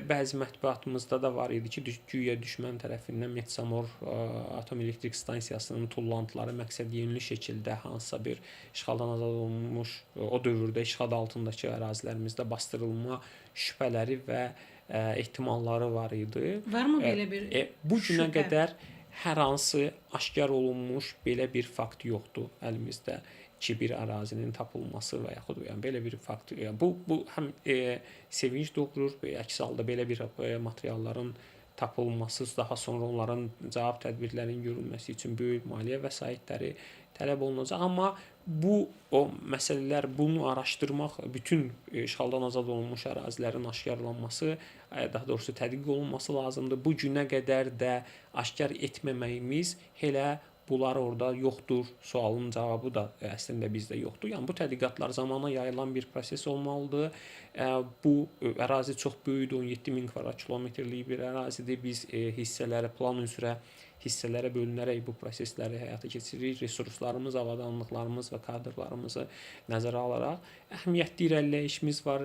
bəzi mətbuatımızda da var idi ki, güya düşmən tərəfindən Metsamor atom elektrik stansiyasının tullantıları məqsədyönlü şəkildə hansısa bir işğaldan azad olunmuş, o dövrdə işğal altındakı ərazilərimizdə basdırılma şübhələri və ehtimalları var idi. Varmı belə bir bu günə şübhə? qədər hər hansı aşkar olunmuş belə bir fakt yoxdur əlimizdə ki, bir ərazinin tapılması və yaxud yəni belə bir fakt. Yəni bu həm sevinc doğurur, əks halda belə bir materialların tapılması, daha sonra onların cavab tədbirlərinin görülməsi üçün böyük maliyyə vəsaitləri tələb olunacaq. Amma o məsələlər, bunu araşdırmaq, bütün işğaldan azad olunmuş ərazilərin aşkarlanması, daha doğrusu tədqiq olunması lazımdır. Bu günə qədər də aşkar etməməyimiz elə bunlar orada yoxdur sualın cavabı da əslində bizdə yoxdur. Yəni bu tədqiqatlar zamana yayılan bir proses olmalıdır. Bu ərazi çox böyükdür, 17.000 kvadrat kilometrlik bir ərazidir. Biz hissələrə, plan üzrə hissələrə bölünərək bu prosesləri həyata keçiririk. Resurslarımız, avadanlıqlarımız və kadrlarımızı nəzərə alaraq əhəmiyyətli irəliləyişimiz var.